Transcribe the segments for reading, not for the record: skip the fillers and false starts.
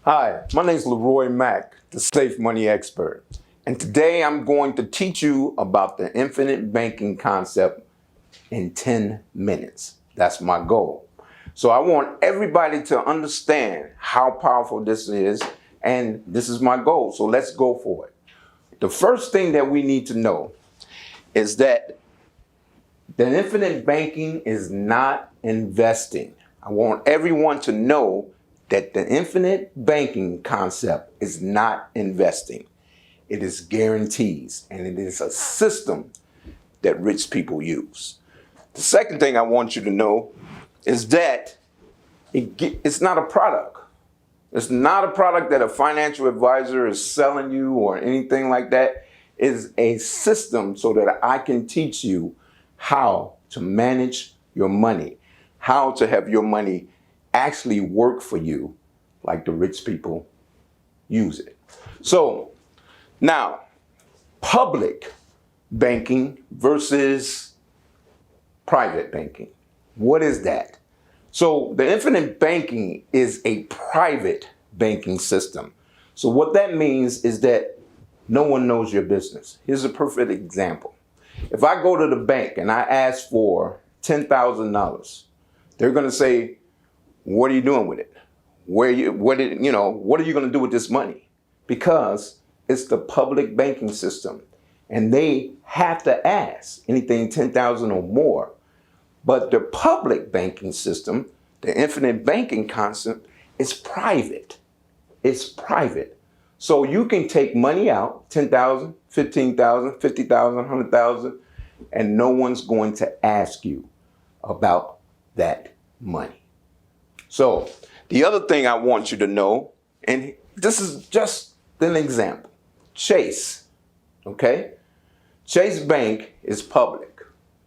Hi, my name is LaRoy Mack, the Safe Money Expert. And today I'm going to teach you about the infinite banking concept in 10 minutes. That's my goal. So I want everybody to understand how powerful this is, and this is my goal. So let's go for it. The first thing that we need to know is that the infinite banking is not investing. I want everyone to know that the infinite banking concept is not investing. It is guarantees, and it is a system that rich people use. The second thing I want you to know is that it's not a product. It's not a product that a financial advisor is selling you or anything like that. It's a system so that I can teach you how to manage your money, how to have your money actually work for you like the rich people use it. So now, public banking versus private banking. What is that? So the infinite banking is a private banking system. So what that means is that no one knows your business. Here's a perfect example. If I go to the bank and I ask for $10,000, they're going to say, what are you doing with it? What are you going to do with this money? Because it's the public banking system and they have to ask anything 10,000 or more. But the public banking system, the infinite banking concept, is private. It's private. So you can take money out, 10,000, 15,000, 50,000, 100,000, and no one's going to ask you about that money. So the other thing I want you to know, and this is just an example, Chase, okay? Chase Bank is public.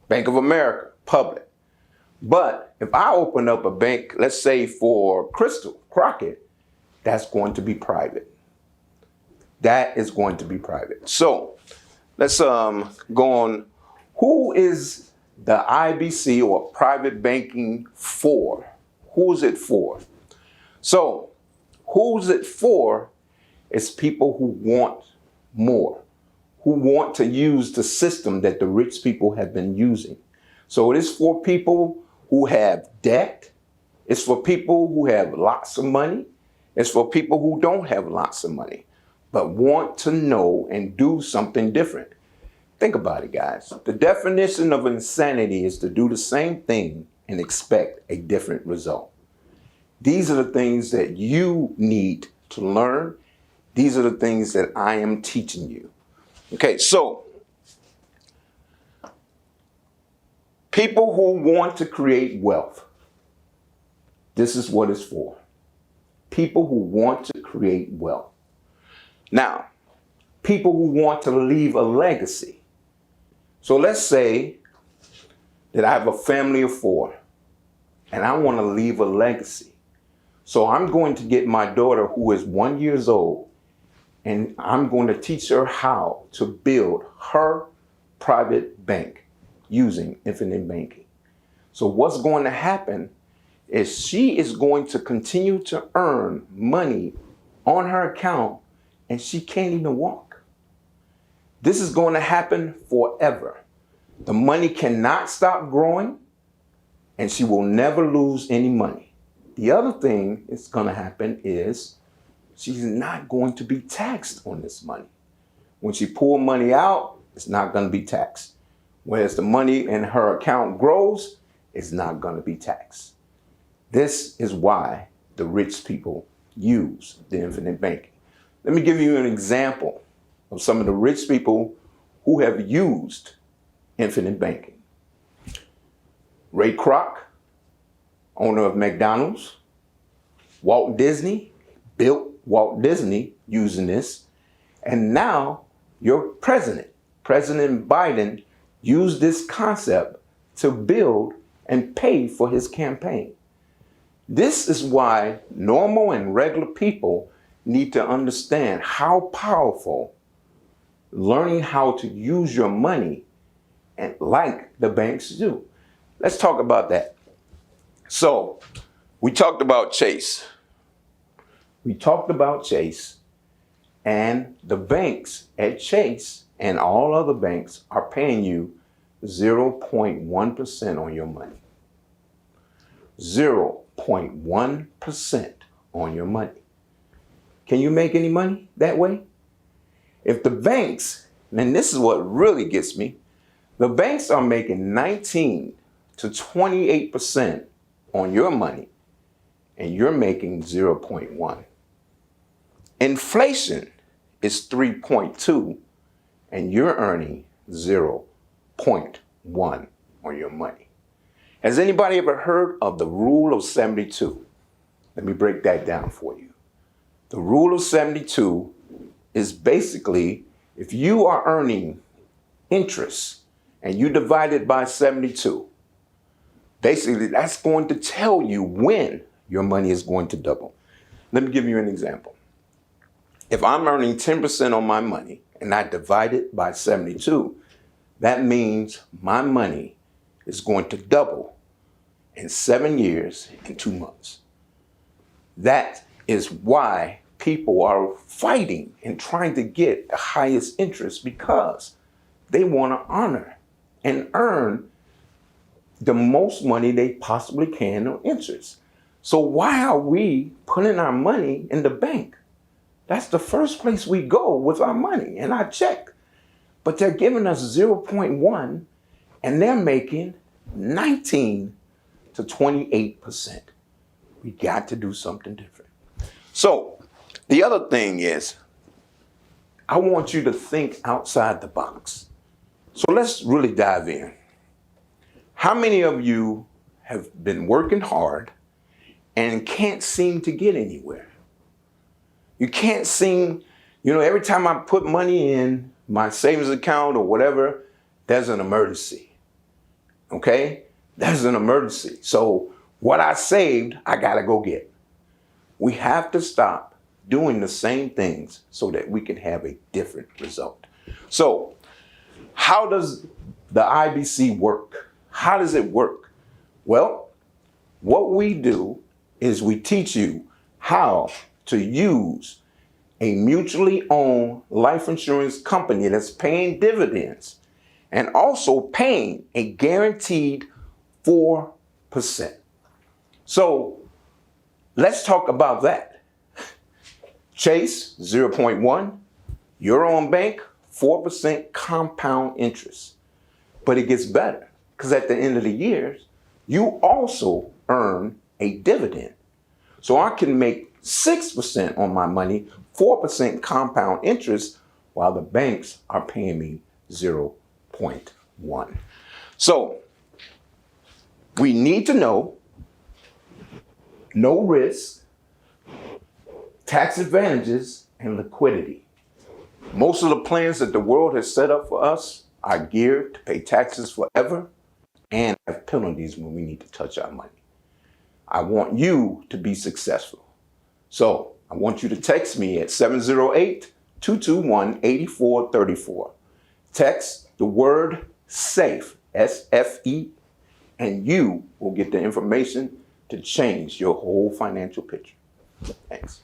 Bank of America, public. But if I open up a bank, let's say for Crystal Crockett, that's going to be private. That is going to be private. So let's go on. Who is the IBC or private banking for? Who's it for? So who's it for is people who want more, who want to use the system that the rich people have been using. So it is for people who have debt. It's for people who have lots of money. It's for people who don't have lots of money, but want to know and do something different. Think about it, guys. The definition of insanity is to do the same thing and expect a different result. These are the things that you need to learn. These are the things that I am teaching you. Okay, so people who want to create wealth, this is what it's for. People who want to create wealth. Now, people who want to leave a legacy. So let's say that I have a family of 4 and I want to leave a legacy. So I'm going to get my daughter who is 1 year old and I'm going to teach her how to build her private bank using infinite banking. So what's going to happen is she is going to continue to earn money on her account and she can't even walk. This is going to happen forever. The money cannot stop growing and she will never lose any money. The other thing that's going to happen is she's not going to be taxed on this money. When she pulls money out, it's not going to be taxed. Whereas the money in her account grows, it's not going to be taxed. This is why the rich people use the infinite banking. Let me give you an example of some of the rich people who have used infinite banking. Ray Kroc, owner of McDonald's. Walt Disney built Walt Disney using this. And now your President Biden, used this concept to build and pay for his campaign. This is why normal and regular people need to understand how powerful learning how to use your money and like the banks do. Let's talk about that. So we talked about Chase. We talked about Chase, and the banks at Chase and all other banks are paying you 0.1% on your money. 0.1% on your money. Can you make any money that way? If the banks, and this is what really gets me, the banks are making 19 to 28% on your money, and you're making 0.1. Inflation is 3.2, and you're earning 0.1 on your money. Has anybody ever heard of the rule of 72? Let me break that down for you. The rule of 72 is basically if you are earning interest and you divide it by 72, basically that's going to tell you when your money is going to double. Let me give you an example. If I'm earning 10% on my money and I divide it by 72, that means my money is going to double in 7 years and 2 months. That is why people are fighting and trying to get the highest interest, because they want to honor and earn the most money they possibly can on interest. So why are we putting our money in the bank? That's the first place we go with our money and our check. But they're giving us 0.1 and they're making 19 to 28%. We got to do something different. So the other thing is, I want you to think outside the box. So let's really dive in. How many of you have been working hard and can't seem to get anywhere? You can't seem, every time I put money in my savings account or whatever, there's an emergency. Okay? There's an emergency. So what I saved, I gotta go get. We have to stop doing the same things so that we can have a different result. So how does the IBC work? How does it work? Well, what we do is we teach you how to use a mutually owned life insurance company that's paying dividends and also paying a guaranteed 4%. So let's talk about that. Chase, 0.1, your own bank, 4% compound interest. But it gets better, because at the end of the year, you also earn a dividend. So I can make 6% on my money, 4% compound interest, while the banks are paying me 0.1. So we need to know no risk, tax advantages, and liquidity. Most of the plans that the world has set up for us are geared to pay taxes forever and have penalties when we need to touch our money. I want you to be successful. So I want you to text me at 708-221-8434. Text the word SAFE, S-F-E, and you will get the information to change your whole financial picture. Thanks.